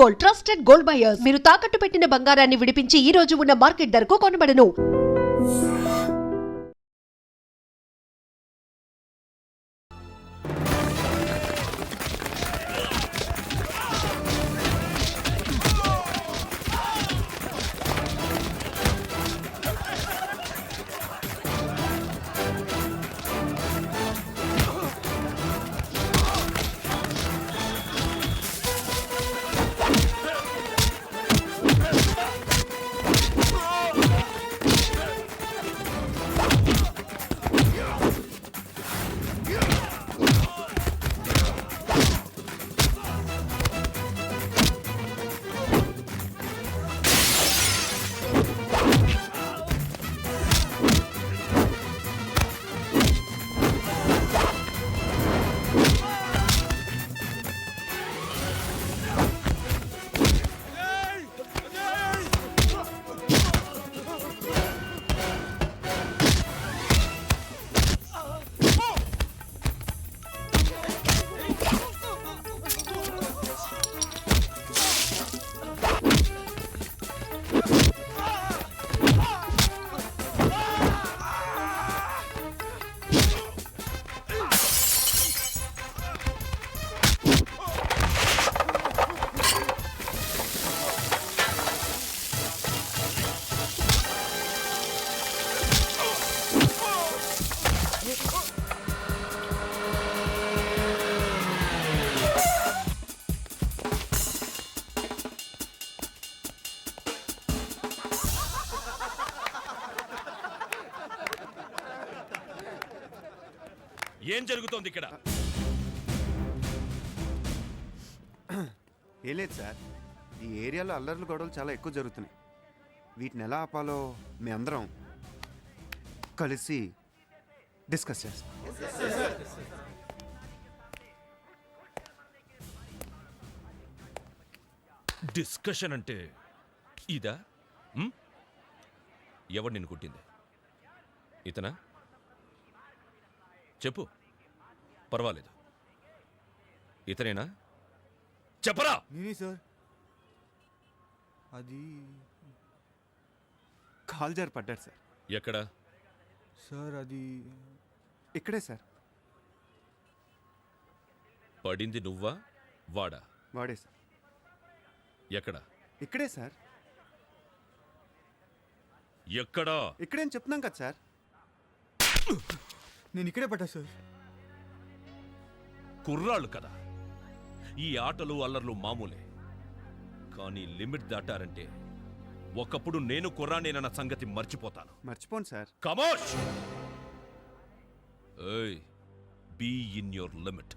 Gold, trusted gold buyers. మీరు తాకట్టు పెట్టిన బంగారాన్ని విడిపించి ఈ రోజు ఉన్న మార్కెట్ ధరకు కొనబడను. ఏం జరుగుతోంది ఇక్కడ? ఏం లేదు సార్, ఈ ఏరియాలో అల్లర్లు గొడవలు చాలా ఎక్కువ జరుగుతున్నాయి. వీటిని ఎలా ఆపాలో మీ అందరం కలిసి డిస్కస్ చేస్తాం. డిస్కషన్ అంటే ఇదా? ఎవడు నిన్ను కుట్టింది? ఇతనా? చెప్పు, పర్వాలేదు. ఇతనేనా? చెప్పరా. నేనే సార్. అది కాల్ జారి పడ్డాడు సార్. ఎక్కడ? సార్ అది ఇక్కడే సార్. పడింది నువ్వా వాడా? వాడే సార్. ఎక్కడ? ఇక్కడే సార్. ఎక్కడా? ఇక్కడే అని చెప్తున్నాం కదా సార్. నేను ఇక్కడే పడ్డా సార్. కుర్రాళ్ళు కదా, ఈ ఆటలు అల్లర్లు మామూలే. కానీ లిమిట్ దాటారంటే ఒకప్పుడు నేను కుర్రానేనన్న సంగతి మర్చిపోతాను. మర్చిపోను సార్. కమోష్! ఏయ్, బీ ఇన్ యువర్ లిమిట్.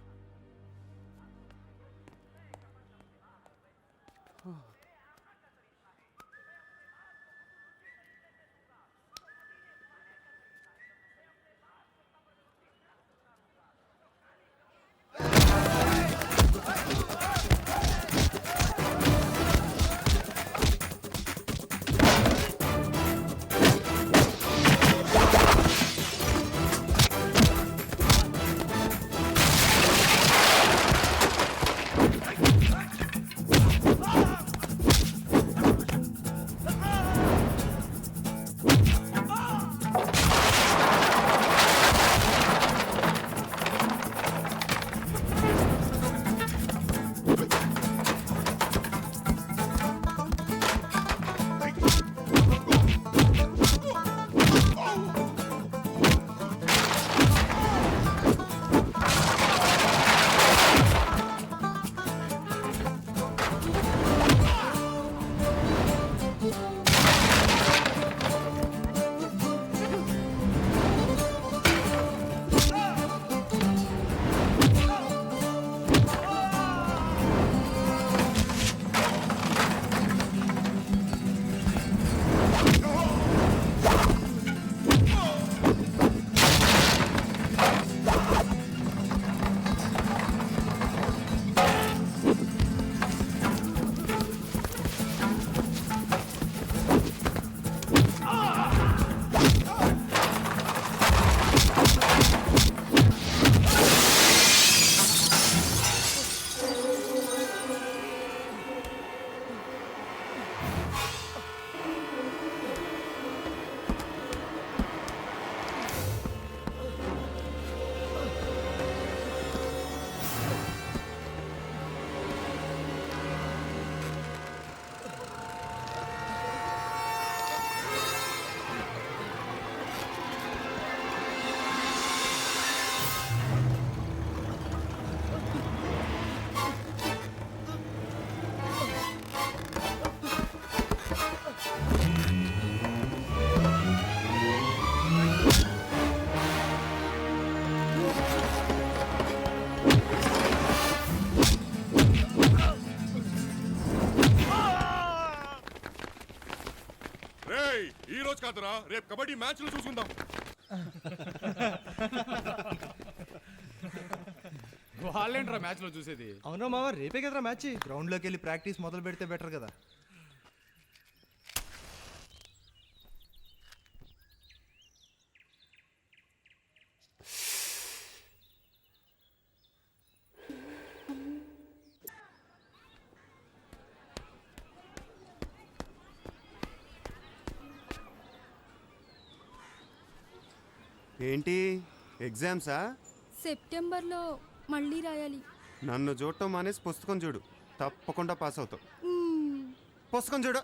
రోజు కాదురా, రేపు కబడ్డీ మ్యాచ్ లో చూసుకుందాం. వాళ్ళేంట్రా మ్యాచ్ లో చూసేది? అవునా మావా, రేపే కదరా మ్యాచ్. గ్రౌండ్ లోకి వెళ్ళి ప్రాక్టీస్ మొదలు పెడితే బెటర్ కదా. ఏంటి ఎగ్జామ్సా? సెప్టెంబర్లో మళ్ళీ రాయాలి. నన్ను చూడటం మానేసి పుస్తకం చూడు, తప్పకుండా పాస్ అవుతావు. పుస్తకం చూడు.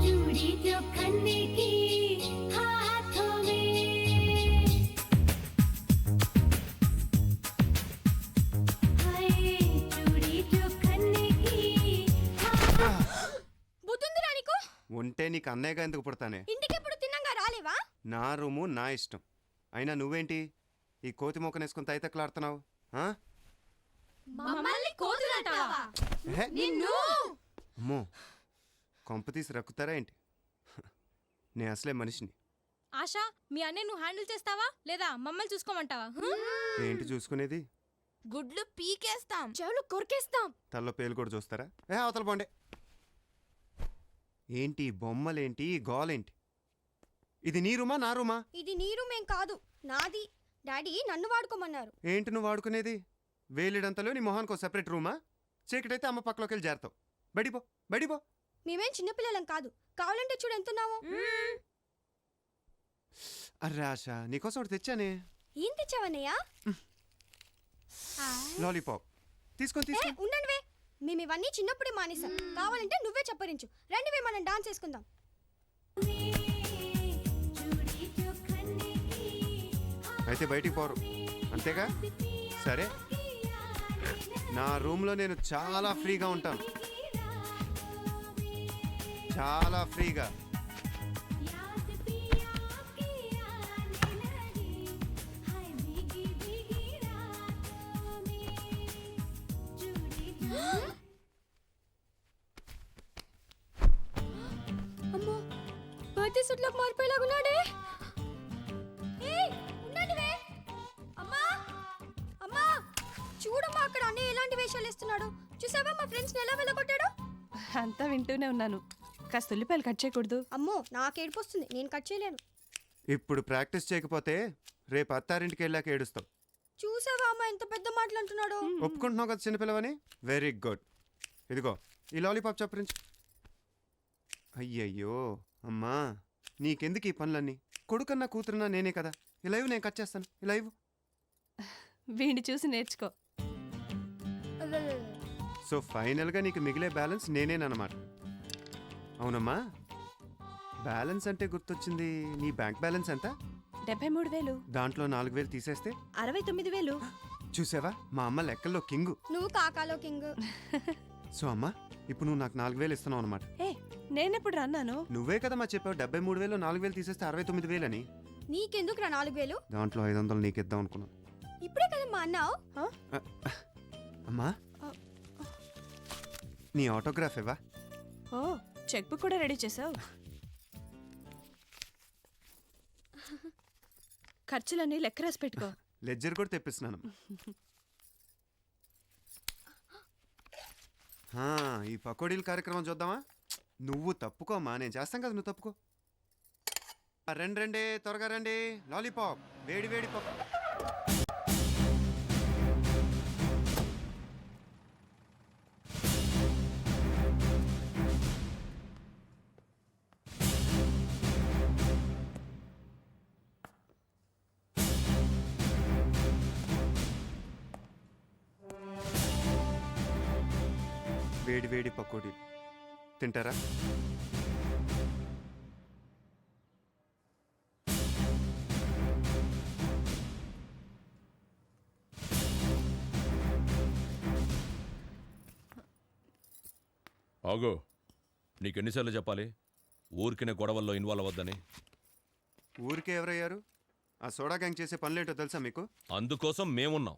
चूड़ी जो खन्ने की हाथों में, हाय चूड़ी जो खन्ने की బుద్ధుందిరా నీకు? ఉంటే నీకు అన్నయ్యగా ఎందుకు పుడతానే? ఇంటికెప్పుడు తిన్నాగా రాలేవా? నా రూము నా ఇష్టం. అయినా నువ్వేంటి ఈ కోతి మొక్కనేసుకుని తైతక్కలాడుతున్నావు? ఆ? మమ్మల్ని కోతులంటావా? ఎహె. నిన్ను అమ్మో, కొంప తీసి రక్కుతారా ఏంటి? నేను అసలే మనిషిని. ఆశా, మీ అన్నయ్య నువ్వు హ్యాండిల్ చేస్తావా లేదా మమ్మల్ని చూసుకోమంటావా? ఏంటి చూసుకునేది? గుడ్లు పీకేస్తాం, చెవులు కొరికేస్తాం. తల్లో పేలు కూడా చూస్తారా? అవతల పోండి. ఏంటి బొమ్మలేంటి, గోలేంటి? ఇది నీ రూమా నా రూమా? ఇది నీ రూమ్ ఏం కాదు, నాది. డాడీ నన్ను వాడుకోమన్నారు. ఏంటి నువ్వు వాడుకునేది? వేలిడంతలో నీ మొహానికి సెపరేట్ రూమా? చీకటైతే అమ్మ పక్కలోకి వెళ్ళి చేరతావు. బడిపో బడిపో. మేమేం చిన్నపిల్లలం కాదు, కావాలంటే చూడు ఎంతున్నావు. అర్రే ఆశ, నీకోసం ఒకటి తెచ్చానే. ఏం తెచ్చావన్నయ్యా? లాలీపాప్ తీసుకొని తీసుకో. ఉండండివే, మేము ఇవన్నీ చిన్నప్పుడే మానేసాం. కావాలంటే నువ్వే చెప్పరించు. రండివే, మనం డాన్స్ చేసుకుందాం. चूड़ी जो खन्ने की అయితే బయటికి పోరు అంతేగా? సరే, నా రూమ్లో నేను చాలా ఫ్రీగా ఉంటాను, చాలా ఫ్రీగా. याद पिया की आने लगी, हाय भीगी भीगी रातों में, चूड़ी जो అమ్మో, బర్త్డే సూట్లోకి మారిపోయేలాగున్నాడే. ఏయ్, ఉండండివే. అమ్మా అమ్మా, చూడమ్మా అక్కడ అన్నయ్య ఎలాంటి వేషాలు వేస్తున్నాడు. చూసావా మా ఫ్రెండ్స్ని ఎలా వెళ్ళగొట్టాడు? అంతా వింటూనే ఉన్నాను. కాస్త ఉల్లిపాయలు కట్ చేయకూడదు? అమ్మో, నాకు ఏడుపు వస్తుంది, నేను కట్ చేయలేను. ఇప్పుడు ప్రాక్టీస్ చేయకపోతే రేపు అత్తారింటికి వెళ్ళాక ఏడుస్తావు. చూసావా అమ్మ ఎంత పెద్ద మాటలు అంటున్నాడు. ఒప్పుకుంటున్నావు కదా చిన్నపిల్లవని? Very good. ఇదిగో ఈ లాలీపాప్ చప్పరించు. అయ్యయ్యో అమ్మా, నీకెందుకు ఈ పనులన్నీ? కొడుకన్నా కూతురున్నా నేనే కదా. ఈ లైవ్ నేను కట్ చేస్తాను. ఈ లైవ్. వీడిని చూసి నేర్చుకో. సో ఫైనల్గా నీకు మిగిలే బ్యాలెన్స్ నేనేనమాట. అవునమ్మా, బ్యాలెన్స్ అంటే గుర్తొచ్చింది. నీ బ్యాంక్ బ్యాలెన్స్ ఎంత? 73,000. దాంట్లో 4,000 తీసేస్తే 69,000. చూసావా, మా అమ్మ లెక్కల్లో కింగు. నువ్వు కాకాలో కింగ్. సో అమ్మా, ఇప్పుడు నువ్వు నాకు 4,000 ఇస్తున్నావు అనమాట. ఏ, నేనెప్పుడు రన్నాను? నువ్వే కదా మా చెప్పావు 73,000 4,000 తీసేస్తే 69,000 అని. నీకెందుకురా 4,000? దాంట్లో 500 నీకు ఇద్దాం అనుకున్నా. ఇప్పుడే కదా మా అన్నావు. అమ్మా, నీ ఆటోగ్రాఫ్ ఇవ్వా? ఓ, చెక్ బుక్ కూడా రెడీ చేసావు. ఖర్చులన్నీ లెక్క రాసి పెట్టుకో. లెడ్జర్ కూడా తెప్పిస్తున్నాను. ఈ పకోడీల కార్యక్రమం చూద్దామా? నువ్వు తప్పుకోమ్మా, నేను చేస్తాం కదా, నువ్వు తప్పుకో. రండి త్వరగా రండి. లాలీపాప్, వేడి వేడి పప్పు. వేడి వేడి పకోడీలు తింటారా? ఆగో, నీకెన్నిసార్లు చెప్పాలి ఊరికినే గొడవల్లో ఇన్వాల్వ్ అవ్వద్దని? ఊరికే ఎవరయ్యారు? ఆ సోడా గ్యాంగ్ చేసే పనులేంటో తెలుసా మీకు? అందుకోసం మేమున్నాం.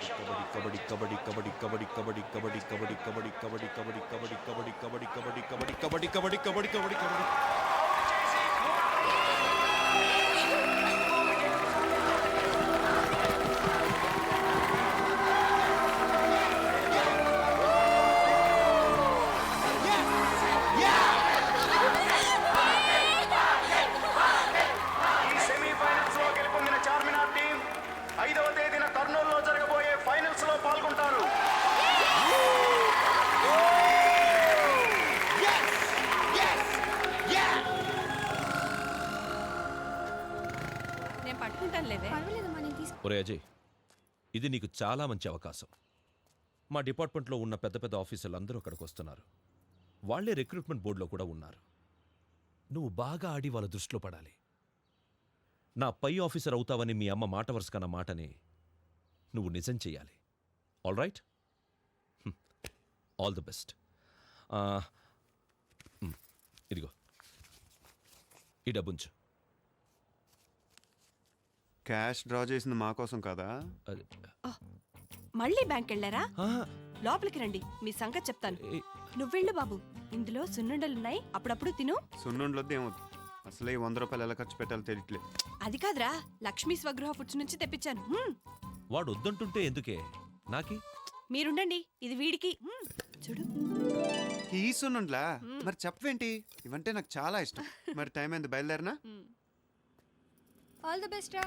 కబడ్డీ కబడ్డీ కబడ్డీ కబడ్డీ కబడ్డీ కబడ్డీ కబడ్డీ కబడ్డీ కబడ్డీ కబడ్డీ కబడ్డీ కబడ్డీ కబడ్డీ కబడ్డీ కబడ్డీ కబడ్డీ కబడ్డీ కబడ్డీ కబడ్డీ ఈ సెమీఫైనల్స్ లో గెలుపొందిన చార్మినార్ టీం 5వ తేదీన కర్నూలులో జరగబోయే ఫైనల్స్ లో పాల్గొంటారు. నేను పట్టుకుంటాను లేవే. పర్వాలేదమ్మా నేను తీసుకు ఒరే అజయ్, ఇది నీకు చాలా మంచి అవకాశం. మా డిపార్ట్మెంట్లో ఉన్న పెద్ద పెద్ద ఆఫీసర్లు అందరూ అక్కడికి వస్తున్నారు. వాళ్లే రిక్రూట్మెంట్ బోర్డులో కూడా ఉన్నారు. నువ్వు బాగా ఆడి వాళ్ళ దృష్టిలో పడాలి. నా పై ఆఫీసర్ అవుతావని మీ అమ్మ మాట వరుసకన్న మాటని నువ్వు నిజం చెయ్యాలి. All right, all the best. ఇదిగో ఈ డబ్బుంచు. క్యాష్ డ్రా చేసింది మా కోసం కదా. అది, మళ్ళీ బ్యాంక్ వెళ్ళారా? ఆ, లోపలికి రండి, మీ సంగతి చెప్తాను. ఏ- నువ్వెళ్ళు బాబు, ఇందులో సున్నుండలున్నాయి, అప్పుడప్పుడు తిను. సున్నుండలొద్దు ఏమొద్దు. అసలే ఈ 100 రూపాయలు ఎలా ఖర్చు పెట్టాలో తెలియట్లేదు. అది కాదురా, లక్ష్మీ స్వగృహ ఫుడ్స్ నుంచి తెప్పించాను. వాడు వద్దంటుంటే ఎందుకే నాకి? మీరుండండి, ఇది వీడికి. చూడు. ఈ సున్నుండ్లా? మరి చెప్పవేంటి? ఇవంటే నాకు చాలా ఇష్టం. మరి టైం అయింది, బయలుదేరినా? ఆల్ ది బెస్ట్ రా.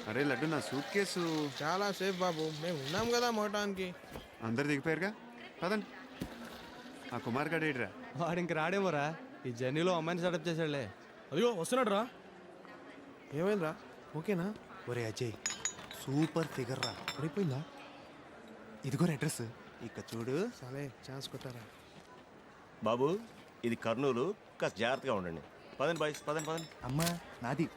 అరే లడ్డు, నా సూట్ కేసు. చాలా సేఫ్ బాబు, మేము ఉన్నాం కదా మోటానికి. అందరు దిగిపోయారుగా, పదండి. ఆ కుమార్ గడ్ ఏడ్రా? వాడు ఇంక రాడేమోరా, ఈ జర్నీలో అమ్మాయిని సెటప్ చేసాడులే. అయ్యో వస్తున్నాడు రా. ఏమైందిరా, ఓకేనా? ఒరే అజయ్, సూపర్ ఫిగర్ రా. పడిపోయిందా? ఇదిగో అడ్రస్, ఇక చూడు. సరే ఛాన్స్ కొట్టారా. బాబు, ఇది కర్నూలు, కాస్త జాగ్రత్తగా ఉండండి. పదండి బాయ్స్, పదండి పదండి. అమ్మా నాది.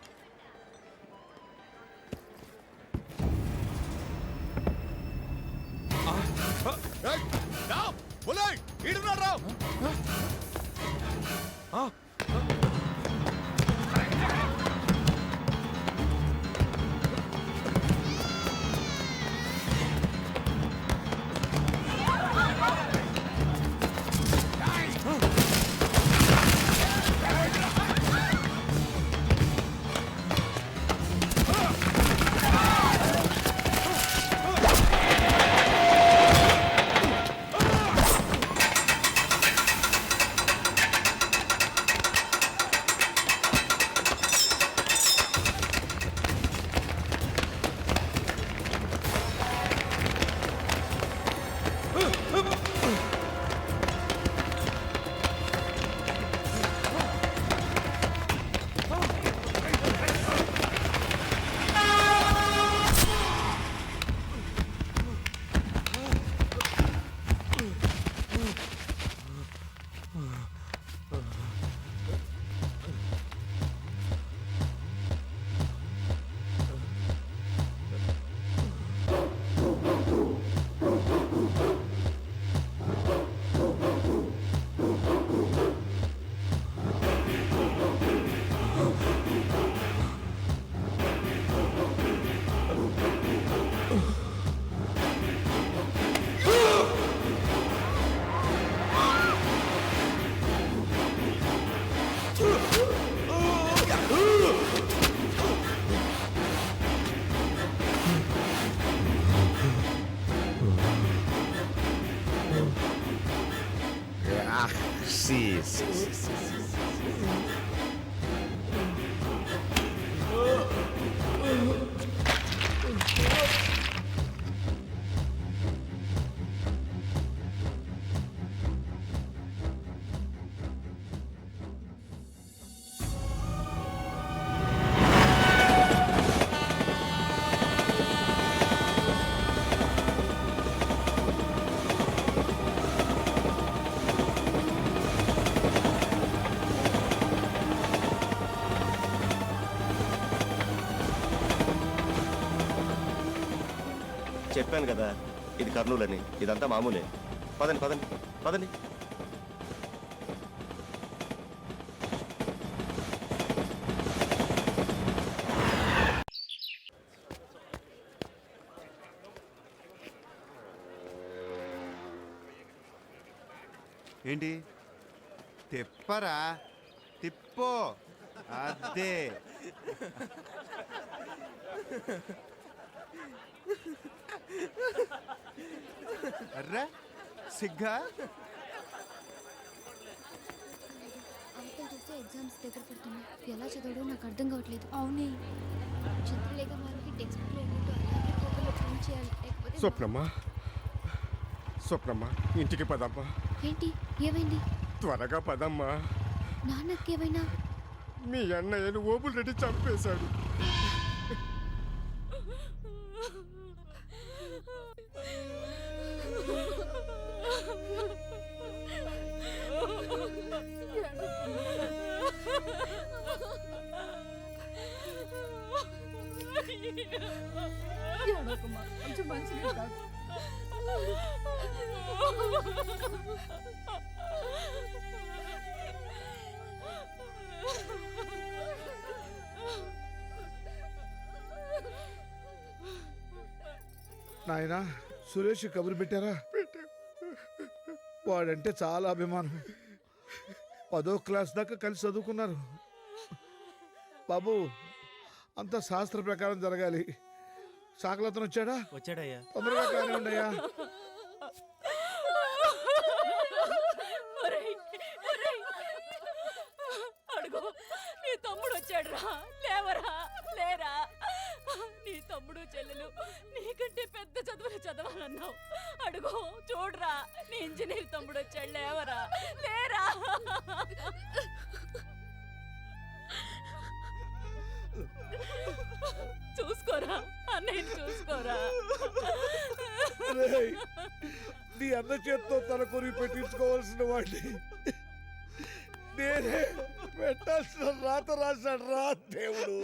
Sí, sí, sí, sí. చెప్పాను కదా ఇది కర్నూలు అని. ఇదంతా మామూలే. పదండి పదండి పదండి. ఏంటి తిప్పరా? తిప్పో. అదే అర్రా సిగ్గా. అవతల చూస్తే ఎగ్జామ్స్ దగ్గర పడుతున్నాయి. ఎలా చదవడో నాకు అర్థం కావట్లేదు. అవునే చిత్రలేఖ వాళ్ళకి టెక్స్ట్ బుక్లో ఉన్నట్టు అలాగే పేపర్లో ప్రింట్ చేయాలి. లేకపోతే స్వప్నమ్మా, స్వప్నమ్మా, ఇంటికి పదమ్మా. ఏంటి ఏమైంది? త్వరగా పదమ్మా. నాన్నకేమైనా? మీ అన్నయ్యను ఓబుల్ రెడ్డి చంపేశాడు. నాయనా సురేష్ కబురు పెట్టారా? వాడంటే చాలా అభిమానం. 10వ క్లాస్ దాకా కలిసి చదువుకున్నారు. బాబు అంత శాస్త్ర ప్రకారం జరగాలి. సాకలతను వచ్చాడా? వచ్చాడయ్యా. తొందరగా కానీ ఉండయ్యా. అడుగు నీ తమ్ముడు వచ్చాడు రా. లేవరా లేరా. నీ తమ్ముడు చెల్లెలు నీకంటే పెద్ద చదువులు చదవాలన్నావు. అడుగు చూడరా నీ ఇంజనీర్ తమ్ముడు వచ్చాడు. లేవరా లేరా. చూసుకోరా అన్నయ్య చూసుకోరా. రేయ్, నీ అన్న చేత్తో తల కొరికి పెట్టించుకోవాల్సిన వాడిని నేనే పెట్టాల్సిన రాత రాశాడు రా దేవుడు.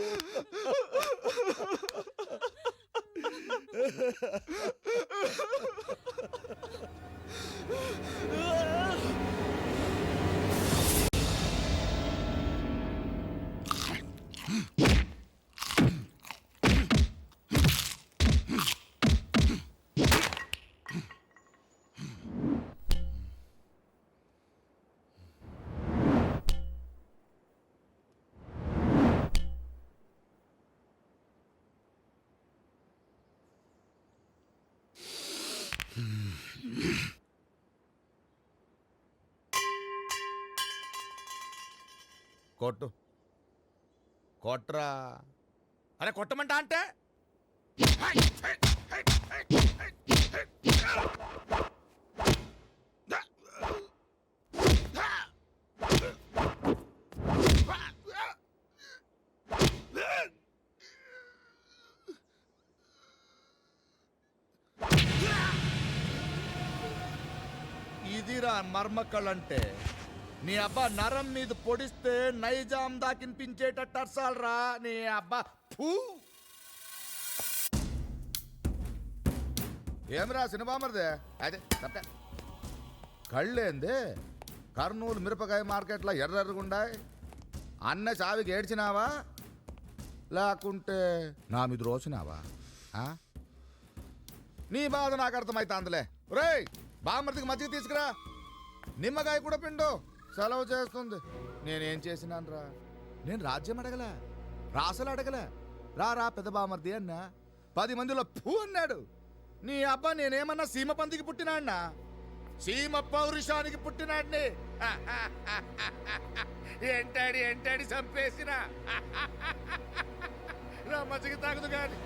కొట్టు కొట్రా. అరే కొట్టమంటా అంటే ఇదిరా మర్మక్కళ్ళంటే. నీ అబ్బా నరం మీద పొడిస్తే నైజాం దాకినిపించేటట్టు అర్సాలరా నీ అబ్బా. ఫూ. ఏమిరా సినిమామరిదే అదే తప్ప కళ్ళేంది? కర్నూలు మిరపకాయ మార్కెట్లో ఎర్రెర్రగుండాయి. అన్న చావికి ఏడ్చినావా లేకుంటే నా మీద రోసినావా? నీ బాధ నాకు అర్థమైతాందిలే. రేయ్ బామ్మర్దికి మజ్జిగ తీసుకురా. నిమ్మకాయ కూడా పిండు. సెలవు చేస్తుంది. నేనేం చేసినాను రా? నేను రాజ్యం అడగలే, రాసలు అడగలే. రా రా పెద్ద బామర్ది అన్నా. 10 మందిలో పూ అన్నాడు. నీ అబ్బా నేనేమన్నా సీమ పందికి పుట్టినాడినా? సీమ పౌరుషానికి పుట్టినాడిని. ఏంటాడి ఏంటాడి చంపేసిన నా మజ్జిగ తాగదు కానీ.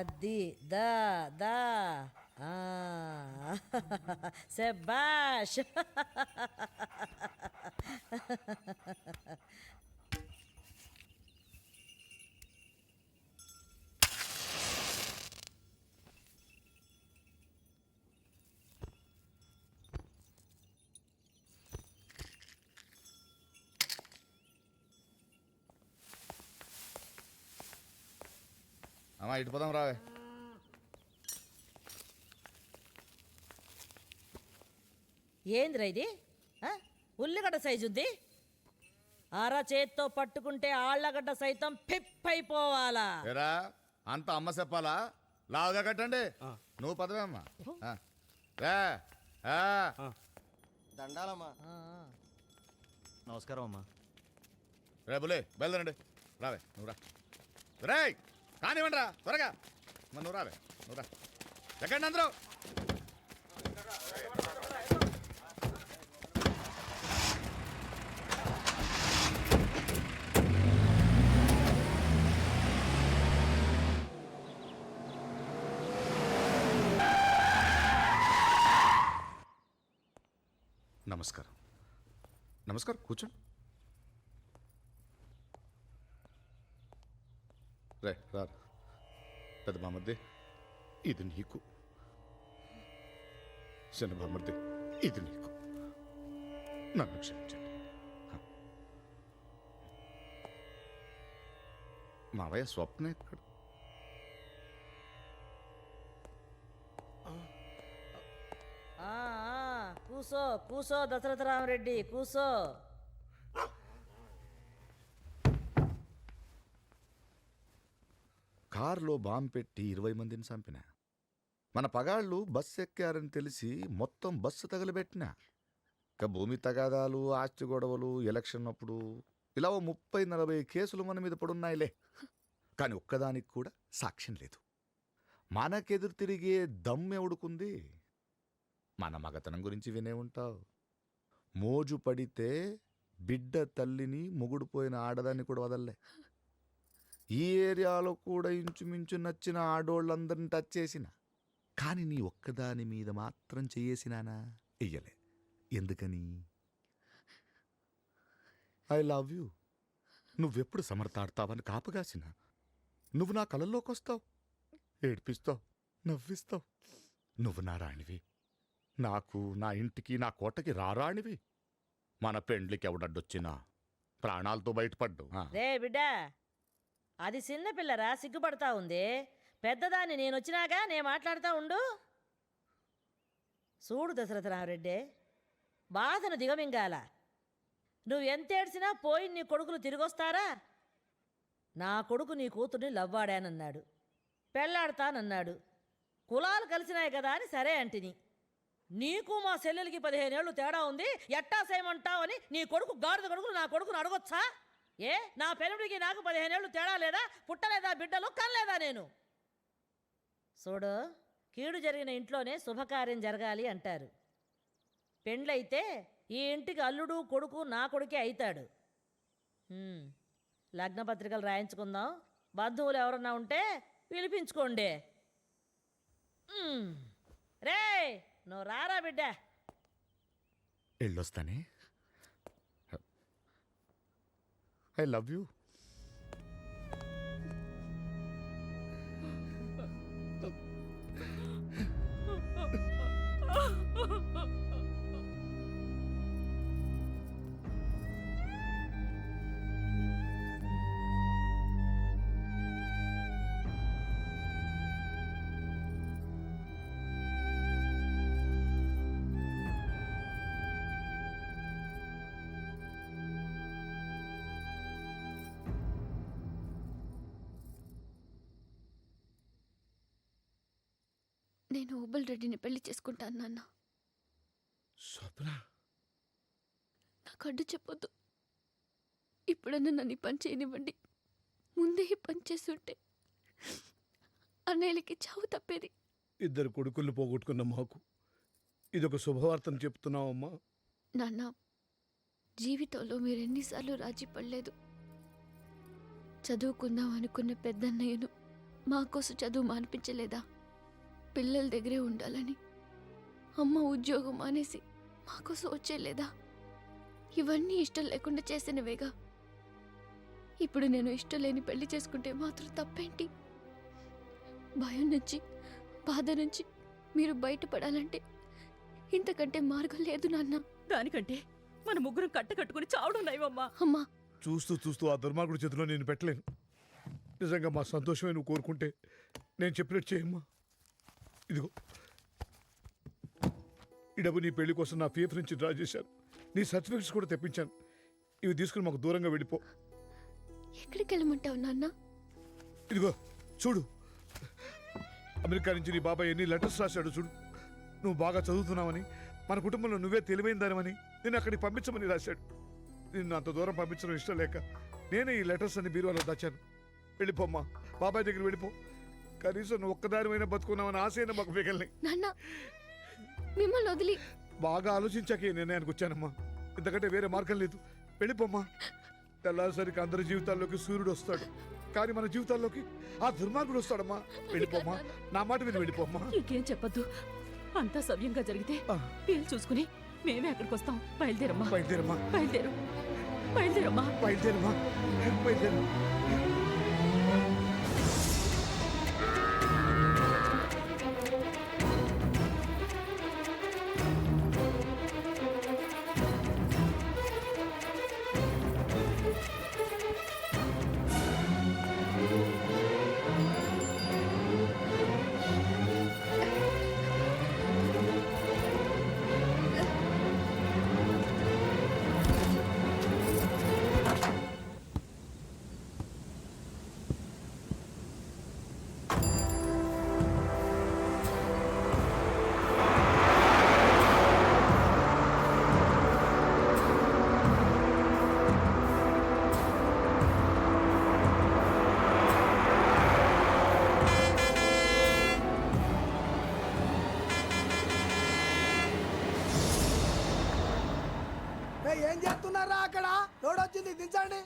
అది దా దా శబాష్. అమ్మా ఇటు పోదాం రావే. ఏందిరా ఇది? ఉల్లిగడ్డ సైజు ఉంది. అర చేత్తో పట్టుకుంటే ఆళ్ళగడ్డ సైతం పిప్పైపోవాలా. ఏరా అంత అమ్మ చెప్పాలా? లావుగా కట్టండి. నువ్వు పదవే అమ్మా. దండాలమ్మా. నమస్కారం అమ్మా. రే బులే బయలుదేరండి. రావే నువ్వు రా. రే కానివ్వండి రా త్వరగా. నువ్వు రావే నువ్వు రా. ఎక్కండి అందరూ. నమస్కారం. నమస్కారం కూర్చోండి. రే రా. పెద్ద బామర్ది ఇది నీకు. చిన్న బామర్ది ఇది నీకు. నన్ను క్షమించండి. మావయ్య స్వప్న ఎక్కడ? కూసో కూసో దశరథ రామరెడ్డి కూసో. కారులో బాంబు పెట్టి 20 మందిని చంపిన. మన పగాళ్ళు బస్సు ఎక్కారని తెలిసి మొత్తం బస్సు తగలబెట్టిన. ఇక భూమి తగాదాలు, ఆస్తి గొడవలు, ఎలక్షన్ అప్పుడు ఇలా 30-40 కేసులు మన మీద పడున్నాయిలే. కానీ ఒక్కదానికి కూడా సాక్ష్యం లేదు. మనకెదురు తిరిగే దమ్మెవుడుకుంది? మన మగతనం గురించి వినే ఉంటావు. మోజు పడితే బిడ్డ తల్లిని మొగుడుపోయిన ఆడదాన్ని కూడా వదల్లే. ఈ ఏరియాలో కూడా ఇంచుమించు నచ్చిన ఆడోళ్ళందరిని టచ్ చేసిన. కానీ నీ ఒక్కదాని మీద మాత్రం చెయ్యేసినానా? వెయ్యలే. ఎందుకని? I love you. నువ్వెప్పుడు సమర్థాడతావని కాపగాసిన. నువ్వు నా కళల్లోకి వస్తావు, ఏడ్పిస్తావు, నవ్విస్తావు. నువ్వు నా రాణివి. నాకు, నా ఇంటికి, నా కోటకి రారాణివి. మన పెండ్లికి ఎవడడ్డొచ్చినా ప్రాణాలతో బయటపడ్డు. రే బిడ్డా, అది చిన్న పిల్లరా, సిగ్గుపడతా ఉంది. పెద్దదాన్ని నేనొచ్చినాగా నేను మాట్లాడుతూ ఉండు. చూడు దశరథ రామరెడ్డి, బాధను దిగమింగాల. నువ్వు ఎంత ఏడ్చినా పోయి నీ కొడుకులు తిరిగొస్తారా? నా కొడుకు నీ కూతుర్ని లవ్వాడానన్నాడు, పెళ్ళాడతానన్నాడు. కులాలు కలిసినాయి కదా అని సరే అంటిని. నీకు మా చెల్లెలకి 15 ఏళ్ళు తేడా ఉంది, ఎట్టా చేయమంటావని నీ కొడుకు గాడిద కొడుకులు నా కొడుకును అడగొచ్చా? ఏ నా పెనుడికి నాకు 15 ఏళ్ళు తేడా లేదా? పుట్టలేదా బిడ్డలు? కనలేదా నేను? చూడు, కీడు జరిగిన ఇంట్లోనే శుభకార్యం జరగాలి అంటారు. పెండ్లైతే ఈ ఇంటికి అల్లుడు కొడుకు నా కొడుకే అవుతాడు. లగ్నపత్రికలు రాయించుకుందాం. బంధువులు ఎవరన్నా ఉంటే పిలిపించుకోండి. రే నువ్వు రారా బిడ్డ. వెళ్ళొస్తానే. I love you. నేను ఓబుల్ రెడ్డిని పెళ్లి చేసుకుంటాను నాన్న. స్వప్న, నాకు అడ్డు చెప్పొద్దు. ఇప్పుడన్నా నన్ను పని చేయనివ్వండి. ముందే ఈ పని చేస్తుంటే అన్నయ్యలకి చావు తప్పేది. 2 కొడుకుల్ని పోగొట్టుకున్న మాకు ఇదొక శుభవార్తను చెప్తున్నావమ్మా. నాన్న, జీవితంలో మీరెన్నిసార్లు రాజీ పడలేదు. చదువుకుందాం అనుకున్న పెద్దన్నయ్యను మా కోసం చదువు మానిపించలేదా? పిల్లల దగ్గరే ఉండాలని అమ్మ ఉద్యోగం మానేసి మా కోసం వచ్చేలేదా? ఇవన్నీ ఇష్టం లేకుండా చేసినవేగా. ఇప్పుడు నేను ఇష్టం లేని పెళ్లి చేసుకుంటే మాత్రం తప్పేంటి? భయం నుంచి, బాధ నుంచి మీరు బయటపడాలంటే ఇంతకంటే మార్గం లేదు నాన్న. దానికంటే మన ముగ్గురం కట్టుకుని చావడం నయమమ్మా. అమ్మా, చూస్తూ చూస్తూ ఆ దుర్మార్గుడి చేతిలో నేను పెట్టలేను. నిజంగా మా సంతోషమే నువ్వు కోరుకుంటే నేను చెప్పినట్టు చేయమ్మా. ఇదిగో ఈ డబ్బు నీ పెళ్లి కోసం నా పీఎఫ్ నుంచి డ్రా చేశాను. నీ సర్టిఫికెట్స్ కూడా తెప్పించాను. ఇవి తీసుకుని మాకు దూరంగా వెళ్ళిపో. ఎక్కడికి వెళ్ళమంటావు నాన్న? ఇదిగో చూడు, అమెరికా నుంచి నీ బాబాయ్ ఎన్ని లెటర్స్ రాశాడు చూడు. నువ్వు బాగా చదువుతున్నావని, మన కుటుంబంలో నువ్వే తెలివైన దానివని నేను అక్కడికి పంపించమని రాశాడు. నిన్ను అంత దూరం పంపించడం ఇష్టం లేక నేనే ఈ లెటర్స్ అన్ని బీరువాలో దాచాను. వెళ్ళిపోమ్మా, బాబాయ్ దగ్గర వెళ్ళిపో. కనీసం నువ్వు ఒక్కదానివైనా బతుకున్నావని ఆశైనా మాకు మిగల్ని. నాన్న, మిమ్మల్ని వదిలి బాగా ఆలోచించాక ఈ నిర్ణయానికి వచ్చానమ్మా. ఇంతకంటే వేరే మార్గం లేదు. వెళ్ళిపోమ్మా. తెల్లారిసరికి అందరి జీవితాల్లోకి సూర్యుడు వస్తాడు, కానీ మన జీవితాల్లోకి ఆ దుర్మార్గుడు వస్తాడమ్మా. వెళ్ళిపోమ్మా, నా మాట విని వెళ్ళిపోమ్మా. ఇంకేం చెప్పొద్దు. అంతా సవ్యంగా జరిగితే వీలు చూసుకుని మేమే అక్కడికి వస్తాం. బయలుదేరమ్మా, బయలుదేరమ్మా, బయలుదేరు, బయలుదేరమ్మా, బయలుదేరమ్మా, బయలుదేరు. ఏం చేస్తున్నారా అక్కడ? రోడ్ వచ్చింది, దించండి.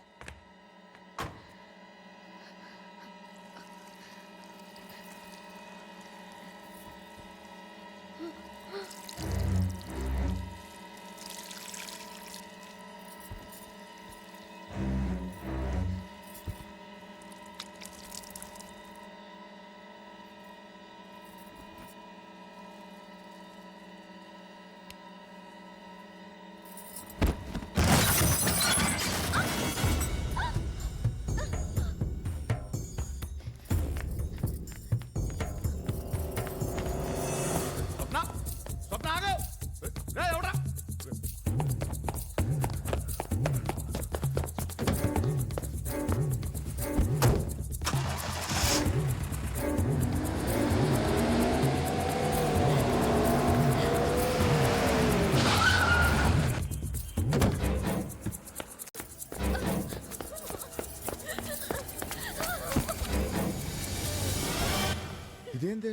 ఇదేంది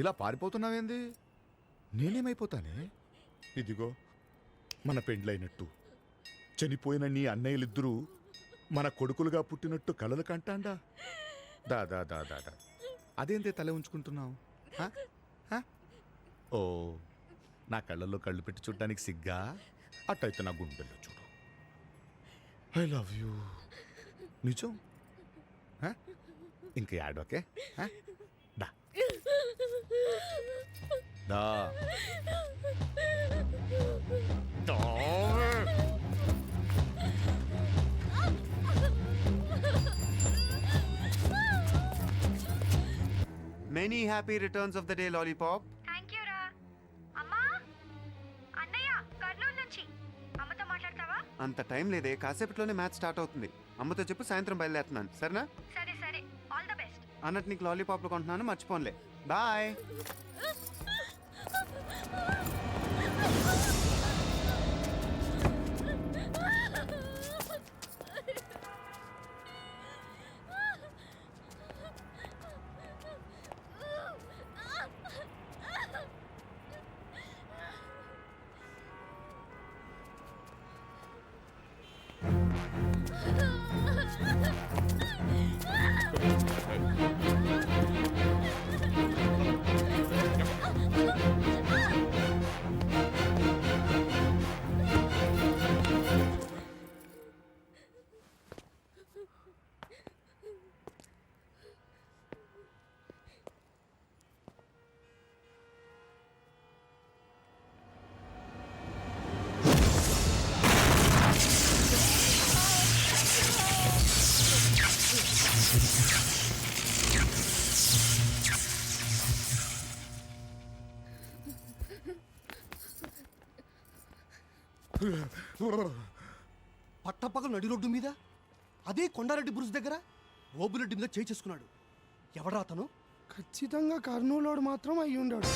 ఇలా పారిపోతున్నావేంది? నేనేమైపోతానే? ఇదిగో మన పెండ్లైనట్టు చనిపోయిన నీ అన్నయ్యలిద్దరూ మన కొడుకులుగా పుట్టినట్టు కలలు కంటాండా. దాదా దాదా దా అదేందే తల ఉంచుకుంటున్నావు? ఓ, నా కళ్ళల్లో కళ్ళు పెట్టి చూడటానికి సిగ్గా? అట్టయితే నా గుండెల్లో చూడు. I love you. నిజం? ఇంక యాడోకే? దా దా Many happy returns of the day, Lollipop. Thank you రా. అమ్మా, అన్నయ్య కర్నూలు నుంచి. అమ్మతో మాట్లాడతావా? అంత టైం లేదే, కాసేపట్లోనే మ్యాచ్ స్టార్ట్ అవుతుంది. అమ్మతో చెప్పు సాయంత్రం బయలుదేరుతున్నాను, సరేనా? సరే సరే, ఆల్ ద బెస్ట్. అన్నట్టు నీకు లాలీపాప్లు కొంటున్నాను, మర్చిపోన్లే. బాయ్. పట్టపగలు నడి రోడ్డు మీద అదే కొండారెడ్డి బ్రుజ్ దగ్గర ఓబులెడ్డి మీద చేసుకున్నాడు. ఎవడ్రా అతను? ఖచ్చితంగా కర్నూలుడు మాత్రం అయ్యి ఉండాడు.